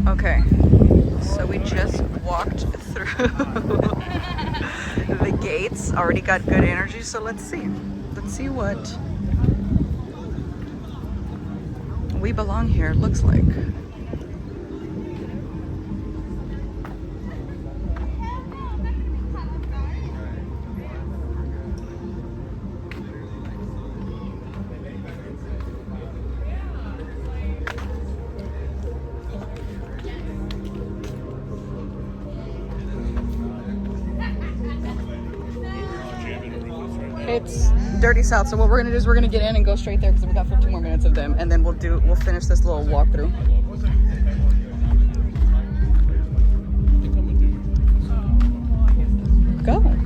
Okay, so we just walked through the gates. Already got good energy, so let's see. Let's see what we belong here looks like. It's Dirty South, so what we're gonna do is we're gonna get in and go straight there because we got 15 more minutes of them, and then we'll finish this little walkthrough. Go.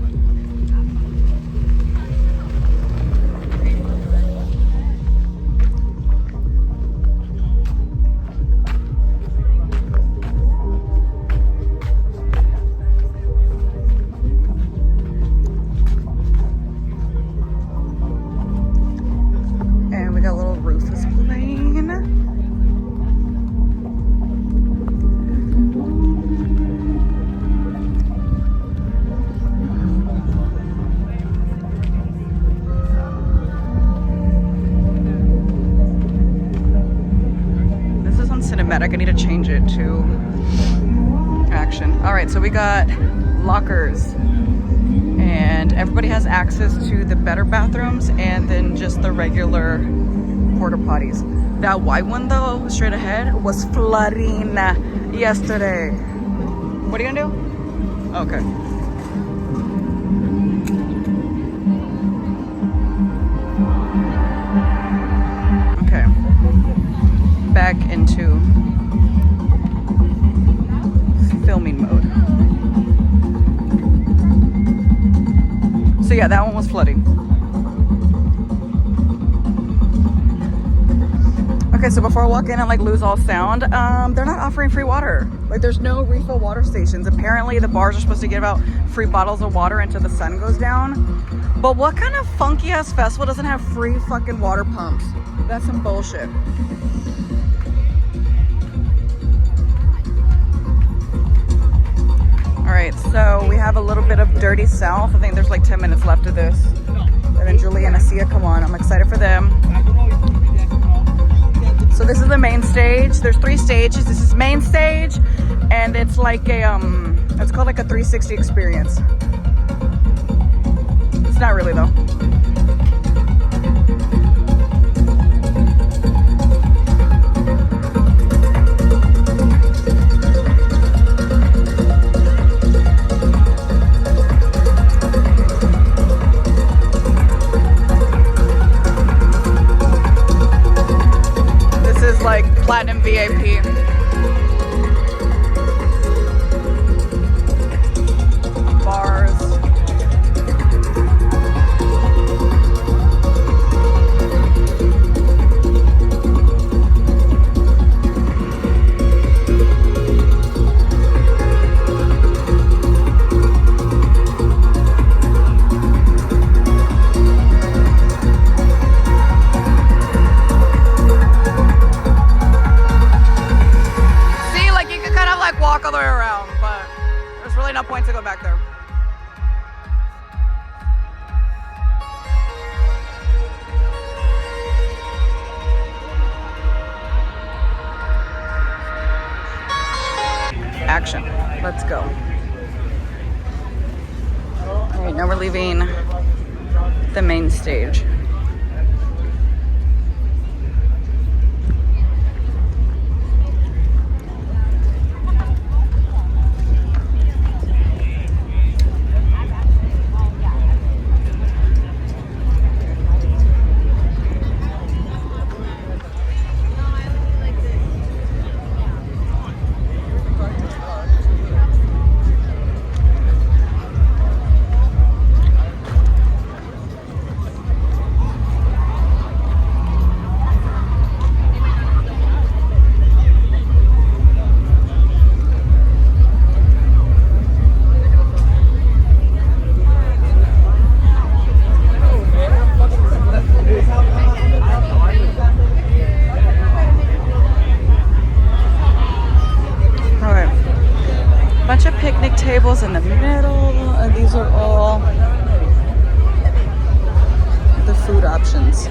I need to change it to action. All right, so we got lockers and everybody has access to the better bathrooms and then just the regular porta potties. That white one though, straight ahead, was flooding yesterday. What are you gonna do? Okay. Okay. Back into filming mode. So yeah, that one was flooding. Okay, so before I walk in and like lose all sound, they're not offering free water. Like there's no refill water stations. Apparently the bars are supposed to give out free bottles of water until the sun goes down. But what kind of funky ass festival doesn't have free fucking water pumps? That's some bullshit. Alright, so we have a little bit of Dirty South. I think there's like 10 minutes left of this. And then Julie and Asia come on. I'm excited for them. So this is the main stage. There's 3 stages. This is main stage. And it's like a, it's called like a 360 experience. It's not really though. Like Platinum VIP. Bars. Walk all the way around, but there's really no point to go back there. Action. Let's go. All right, now we're leaving the main stage. Bunch of picnic tables in the middle, and these are all the food options.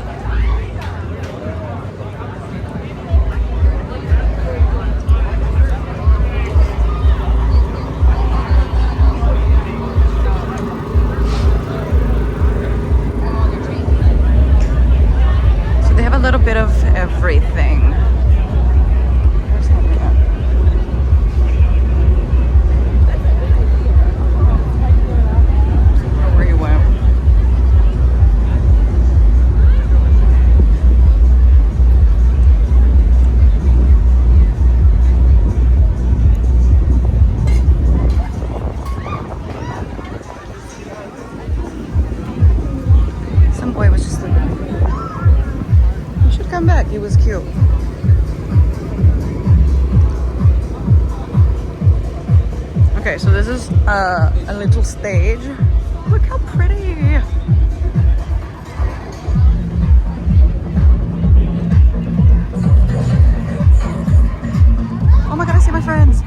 So they have a little bit of everything. Where's Henry at? Where he went. Some boy was just like, you should come back. He was cute. Okay, so this is a little stage. Look how pretty. Oh my god, I see my friends.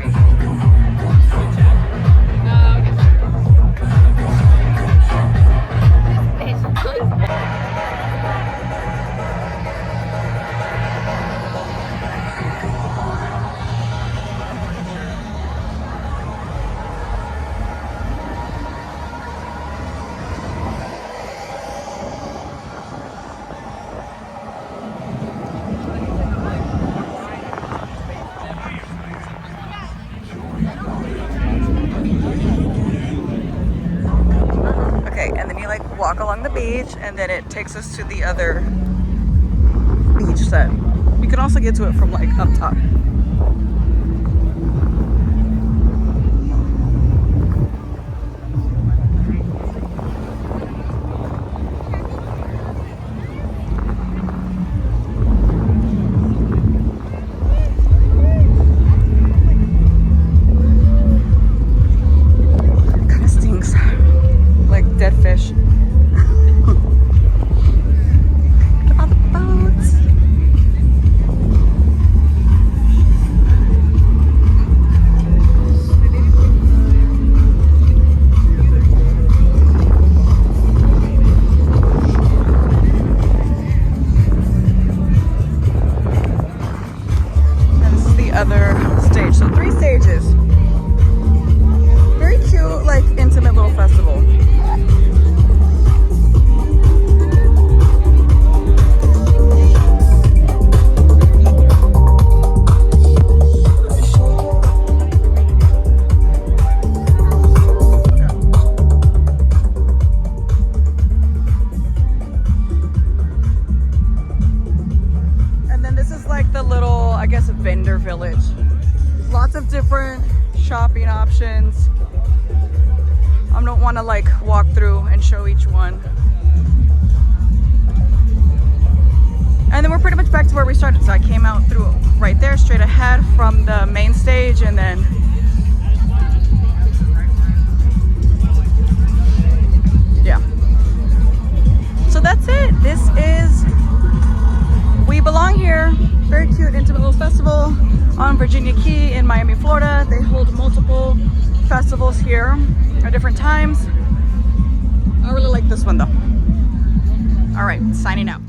Walk along the beach, and then it takes us to the other beach set. You can also get to it from like up top. Kind of stinks, like dead fish. Other stage, so 3 stages. Very cute, like intimate little festival. I guess a vendor village. Lots of different shopping options. I don't want to like walk through and show each one. And then we're pretty much back to where we started. So I came out through right there, straight ahead from the main stage, and then yeah. So that's it. This is We Belong Here. Very cute, intimate little festival on Virginia Key in Miami, Florida. They hold multiple festivals here at different times. I really like this one though. All right, signing out.